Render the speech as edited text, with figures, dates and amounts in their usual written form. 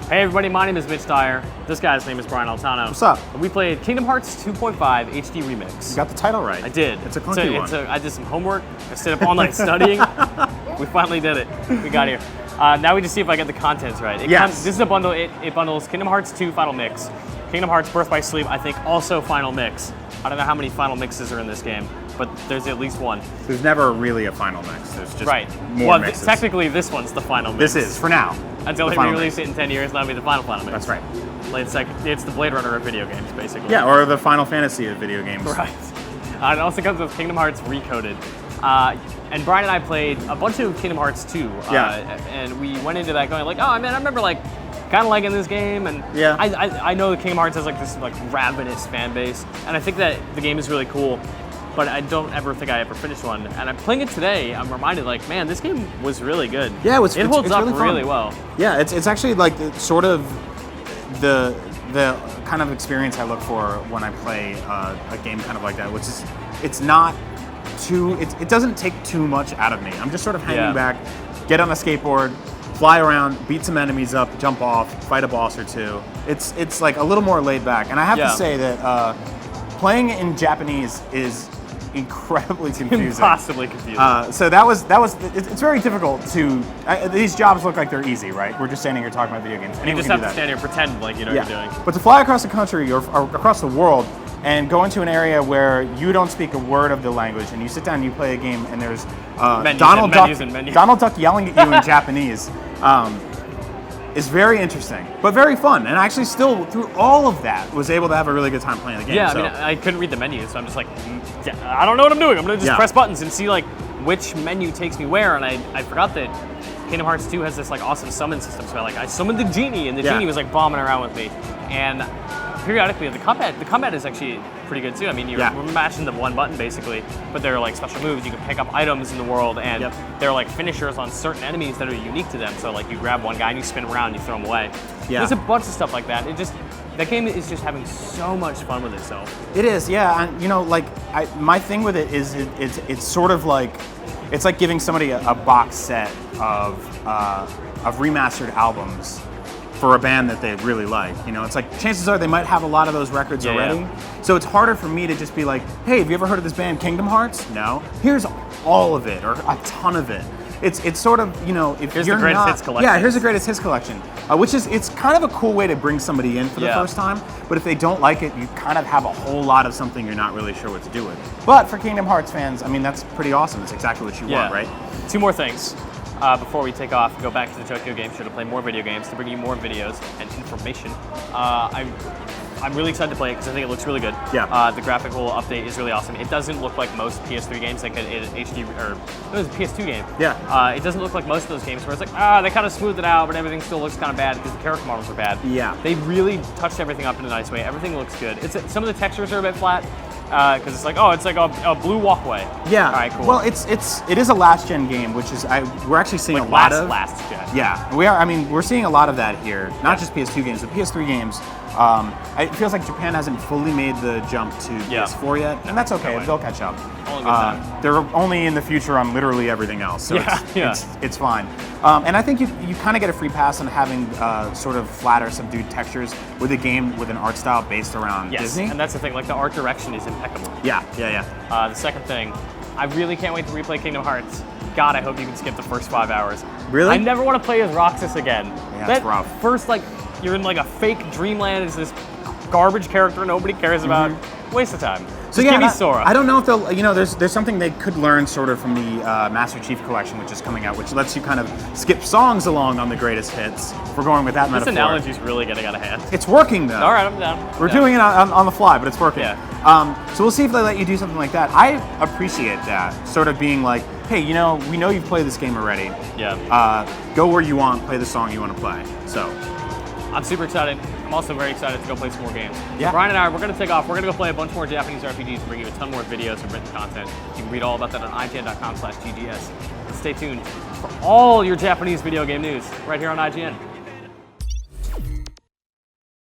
Hey everybody, my name is Mitch Dyer. This guy's name is Brian Altano. What's up? And we played Kingdom Hearts 2.5 HD Remix. You got the title right. I did. It's a clunky one. I did some homework. I stayed up all night studying. We finally did it. We got here. Now we just see if I get the contents right. Yes. This is a bundle. It bundles Kingdom Hearts 2 Final Mix, Kingdom Hearts Birth by Sleep, I think also Final Mix. I don't know how many Final Mixes are in this game, but there's at least one. There's never really a final mix. There's just more mixes. Technically this one's the final mix. This is, for now. Until they re-release it in 10 years, that'll be the final mix. That's right. It's the Blade Runner of video games, basically. Yeah, or the Final Fantasy of video games. Right. It also comes with Kingdom Hearts Recoded. And Brian and I played a bunch of Kingdom Hearts 2. And we went into that going like, oh man, I remember like kind of liking this game, and yeah. I know that Kingdom Hearts has like this like ravenous fan base, and I think that the game is really cool, but I don't ever think I ever finished one. And I'm playing it today, I'm reminded like, man, this game was really good. Yeah, it holds up really well. Yeah, it's actually like sort of the kind of experience I look for when I play a game kind of like that, which is it doesn't take too much out of me. I'm just sort of hanging back, get on a skateboard, fly around, beat some enemies up, jump off, fight a boss or two. It's like a little more laid back. And I have to say that playing in Japanese is incredibly confusing. Impossibly confusing. So it's very difficult to, these jobs look like they're easy, right? We're just standing here talking about video games. You just have to stand here and pretend like you know what you're doing. But to fly across the country or across the world and go into an area where you don't speak a word of the language and you sit down and you play a game and there's Donald Duck yelling at you in Japanese is very interesting, but very fun. And I actually still, through all of that, was able to have a really good time playing the game. Yeah, I mean, I couldn't read the menus, so I'm just like, I don't know what I'm doing. I'm gonna just press buttons and see like which menu takes me where. And I forgot that Kingdom Hearts 2 has this like awesome summon system. So I summoned the genie, and the genie was like bombing around with me. And periodically, the combat is actually pretty good too. I mean, we're mashing the one button basically, but there are like special moves. You can pick up items in the world, and there are like finishers on certain enemies that are unique to them. So like you grab one guy and you spin around, and you throw him away. Yeah. There's a bunch of stuff like that. That game is just having so much fun with itself. It is, yeah. And you know, like my thing with it is it's sort of like it's like giving somebody a box set of remastered albums for a band that they really like. You know, it's like chances are they might have a lot of those records already. Yeah. So it's harder for me to just be like, hey, have you ever heard of this band Kingdom Hearts? No. Here's all of it, or a ton of it. It's sort of, you know, if here's you're the greatest not, hits collection. Yeah, here's the greatest hits collection, which is, it's kind of a cool way to bring somebody in for the first time, but if they don't like it, you kind of have a whole lot of something you're not really sure what to do with. But for Kingdom Hearts fans, I mean, that's pretty awesome. It's exactly what you want, right? Two more things. Before we take off, go back to the Tokyo Game Show to play more video games, to bring you more videos and information. I'm really excited to play it because I think it looks really good. Yeah. The graphical update is really awesome. It doesn't look like most PS3 games, like an HD, or it was a PS2 game. Yeah. It doesn't look like most of those games where it's like, they kind of smoothed it out, but everything still looks kind of bad because the character models are bad. Yeah. They really touched everything up in a nice way. Everything looks good. Some of the textures are a bit flat. Because it's like, it's like a blue walkway. Yeah. All right, cool. Well, it is a last gen game, which is we're actually seeing like a lot of last gen. Yeah, we are. I mean, we're seeing a lot of that here. Not just PS2 games, but PS3 games. It feels like Japan hasn't fully made the jump to PS4 yet, and that's okay. They'll catch up. They're only in the future on literally everything else, so it's fine. And I think you kind of get a free pass on having sort of flatter, subdued textures with a game with an art style based around Disney. And that's the thing. Like the art direction is impeccable. Yeah. The second thing, I really can't wait to replay Kingdom Hearts. God, I hope you can skip the first 5 hours. Really? I never want to play as Roxas again. Yeah, that's rough. First, like, you're in like a fake dreamland. It's this garbage character nobody cares about. Waste of time. So give me Sora. I don't know if they'll, you know, there's something they could learn sort of from the Master Chief Collection, which is coming out, which lets you kind of skip songs along on the greatest hits. If we're going with that metaphor. This analogy's really getting out of hand. It's working though. All right, I'm down. We're doing it on the fly, but it's working. Yeah. So we'll see if they let you do something like that. I appreciate that, sort of being like, hey, you know, we know you've played this game already. Yeah. Go where you want, play the song you want to play. So. I'm super excited. I'm also very excited to go play some more games. Yeah. Brian and I, we're going to take off. We're going to go play a bunch more Japanese RPGs and bring you a ton more videos and written content. You can read all about that on IGN.com/TGS. Stay tuned for all your Japanese video game news right here on IGN.